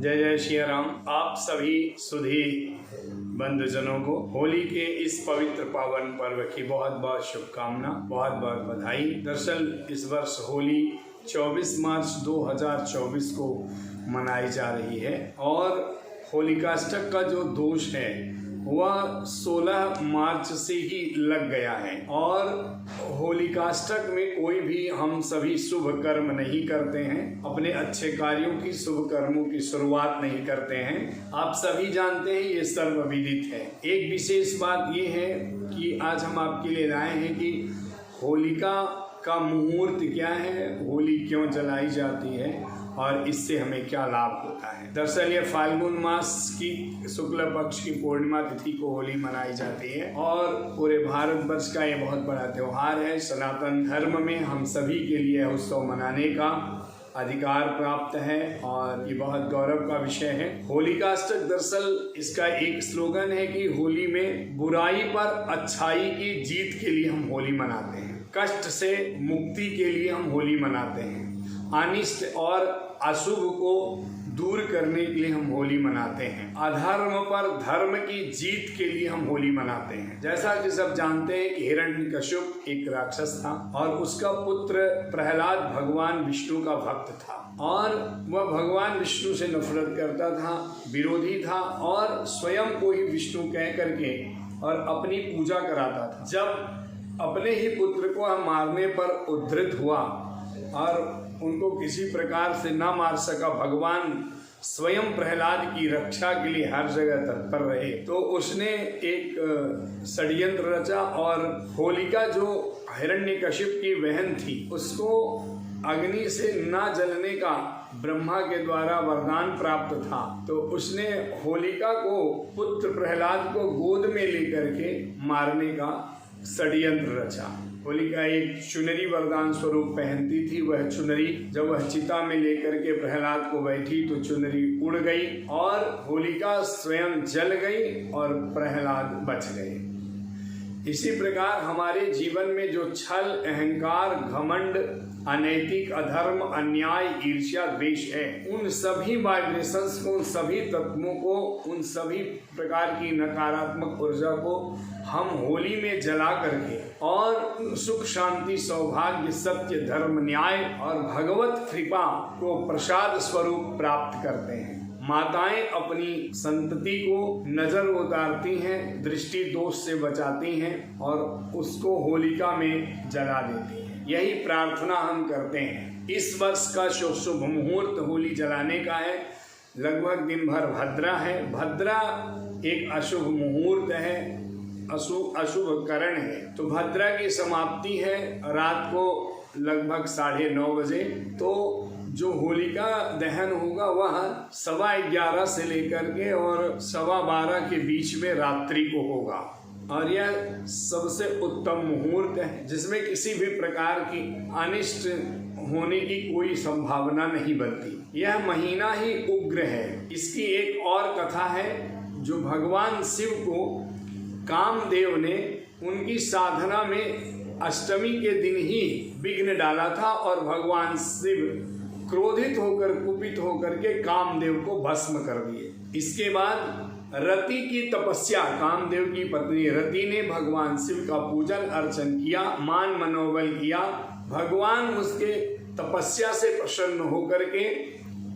जय जय श्री राम। आप सभी सुधी बंधुजनों को होली के इस पवित्र पावन पर्व की बहुत बहुत शुभकामना, बहुत बहुत बधाई। दरअसल इस वर्ष होली 24 मार्च 2024 को मनाई जा रही है और होलिकाष्टक का जो दोष है वह 16 मार्च से ही लग गया है और होलिकाष्टक में कोई भी हम सभी शुभ कर्म नहीं करते हैं, अपने अच्छे कार्यों की, शुभ कर्मों की शुरुआत नहीं करते हैं। आप सभी जानते हैं, ये सर्वविदित है। एक विशेष बात ये है कि आज हम आपके लिए लाए हैं कि होलिका का मुहूर्त क्या है, होली क्यों जलाई जाती है और इससे हमें क्या लाभ होता है। दरअसल ये फाल्गुन मास की शुक्ल पक्ष की पूर्णिमा तिथि को होली मनाई जाती है और पूरे भारतवर्ष का ये बहुत बड़ा त्योहार है। सनातन धर्म में हम सभी के लिए उत्सव मनाने का अधिकार प्राप्त है और ये बहुत गौरव का विषय है। होलिकाष्टक दरअसल इसका एक स्लोगन है कि होली में बुराई पर अच्छाई की जीत के लिए हम होली मनाते हैं, कष्ट से मुक्ति के लिए हम होली मनाते हैं, अनिष्ट और अशुभ को दूर करने के लिए हम होली मनाते हैं, अधर्म पर धर्म की जीत के लिए हम होली मनाते हैं। जैसा कि सब जानते हैं कि हिरण्यकश्यप एक राक्षस था और उसका पुत्र प्रहलाद भगवान विष्णु का भक्त था और वह भगवान विष्णु से नफरत करता था, विरोधी था और स्वयं को ही विष्णु कह करके और अपनी पूजा कराता था। जब अपने ही पुत्र को मारने पर उद्धृत हुआ और उनको किसी प्रकार से न मार सका, भगवान स्वयं प्रहलाद की रक्षा के लिए हर जगह तत्पर रहे, तो उसने एक षड्यंत्र रचा और होलिका जो हिरण्यकश्यप की बहन थी उसको अग्नि से न जलने का ब्रह्मा के द्वारा वरदान प्राप्त था। तो उसने होलिका को, पुत्र प्रहलाद को गोद में लेकर के मारने का षड्यंत्र रचा। होलिका एक चुनरी वरदान स्वरूप पहनती थी। वह चुनरी जब वह चिता में लेकर के प्रहलाद को बैठी तो चुनरी उड़ गई और होलिका स्वयं जल गई और प्रहलाद बच गए। इसी प्रकार हमारे जीवन में जो छल, अहंकार, घमंड, अनैतिक, अधर्म, अन्याय, ईर्ष्या, द्वेष है, उन सभी वाइब्रेशंस को, उन सभी तत्वों को, उन सभी प्रकार की नकारात्मक ऊर्जा को हम होली में जला करके और सुख, शांति, सौभाग्य, सत्य, धर्म, न्याय और भगवत कृपा को प्रसाद स्वरूप प्राप्त करते हैं। माताएं अपनी संतति को नजर उतारती हैं, दृष्टि दोष से बचाती हैं और उसको होलिका में जला देती हैं। यही प्रार्थना हम करते हैं। इस वर्ष का शुभ मुहूर्त होली जलाने का है। लगभग दिन भर भद्रा है। भद्रा एक अशुभ मुहूर्त है, अशुभ करण है। तो भद्रा की समाप्ति है रात को लगभग 9:30 बजे। तो जो होलिका दहन होगा वह 11:15 से लेकर के और 12:15 के बीच में रात्रि को होगा और यह सबसे उत्तम मुहूर्त है जिसमें किसी भी प्रकार की अनिष्ट होने की कोई संभावना नहीं बनती। यह महीना ही उग्र है। इसकी एक और कथा है जो भगवान शिव को कामदेव ने उनकी साधना में अष्टमी के दिन ही विघ्न डाला था और भगवान शिव क्रोधित होकर, कुपित होकर के कामदेव को भस्म कर दिए। इसके बाद रति की तपस्या, कामदेव की पत्नी रति ने भगवान शिव का पूजन अर्चन किया, मान मनोबल किया। भगवान उसके तपस्या से प्रसन्न होकर के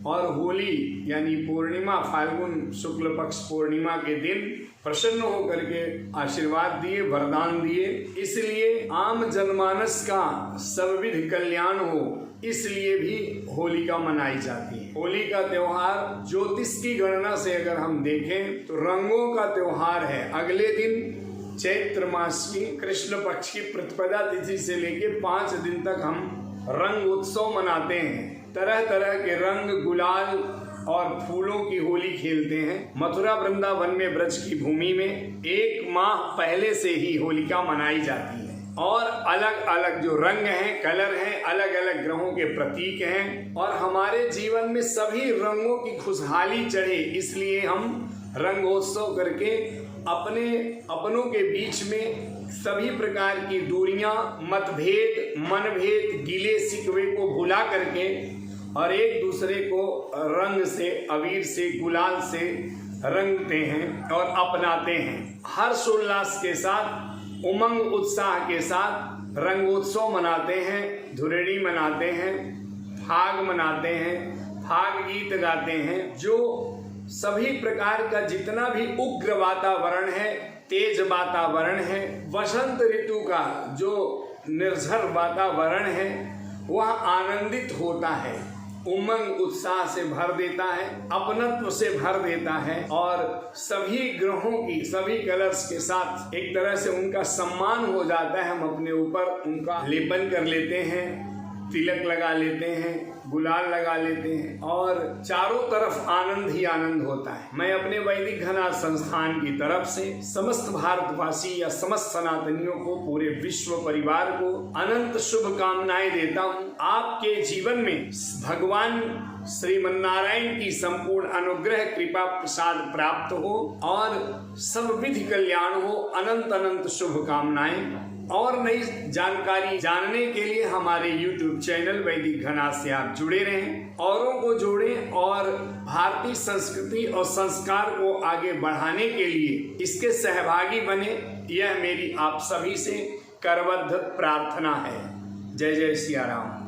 और होली यानी पूर्णिमा, फाल्गुन शुक्ल पक्ष पूर्णिमा के दिन प्रसन्न होकर के आशीर्वाद दिए, वरदान दिए। इसलिए आम जनमानस का सर्वविध कल्याण हो, इसलिए भी होलिका मनाई जाती है। होली का त्योहार ज्योतिष की गणना से अगर हम देखें तो रंगों का त्योहार है। अगले दिन चैत्र मास की कृष्ण पक्ष की प्रतिपदा तिथि से लेके 5 दिन तक हम रंग उत्सव मनाते हैं। तरह तरह के रंग, गुलाल और फूलों की होली खेलते हैं। मथुरा वृंदावन में, ब्रज की भूमि में 1 माह पहले से ही होलिका मनाई जाती है और अलग अलग जो रंग हैं, कलर हैं, अलग अलग ग्रहों के प्रतीक हैं और हमारे जीवन में सभी रंगों की खुशहाली चढ़े, इसलिए हम रंगोत्सव करके अपनों के बीच में सभी प्रकार की दूरियां, मतभेद, मनभेद, गिले शिकवे को भुला करके और एक दूसरे को रंग से, अबीर से, गुलाल से रंगते हैं और अपनाते हैं। हर्षोल्लास के साथ, उमंग उत्साह के साथ रंगोत्सव मनाते हैं, धुरेड़ी मनाते हैं, फाग मनाते हैं, फाग गीत गाते हैं। जो सभी प्रकार का जितना भी उग्र वातावरण है, तेज वातावरण है, वसंत ऋतु का जो निर्झर वातावरण है वह आनंदित होता है, उमंग उत्साह से भर देता है, अपनत्व से भर देता है और सभी ग्रहों की, सभी कलर्स के साथ एक तरह से उनका सम्मान हो जाता है। हम अपने ऊपर उनका लेपन कर लेते हैं, तिलक लगा लेते हैं, गुलाल लगा लेते हैं और चारों तरफ आनंद ही आनंद होता है। मैं अपने वैदिक घनाथ संस्थान की तरफ से समस्त भारतवासी या समस्त सनातनियों को, पूरे विश्व परिवार को अनंत शुभकामनाएं देता हूँ। आपके जीवन में भगवान श्रीमन्नारायण की संपूर्ण अनुग्रह, कृपा, प्रसाद प्राप्त हो और सब विधि कल्याण हो। अनंत अनंत शुभकामनाएं। और नई जानकारी जानने के लिए हमारे YouTube चैनल वैदिक घनाथ से आप जुड़े रहें, औरों को जोड़ें और भारतीय संस्कृति और संस्कार को आगे बढ़ाने के लिए इसके सहभागी बने। यह मेरी आप सभी से करबद्ध प्रार्थना है। जय जय सिया राम।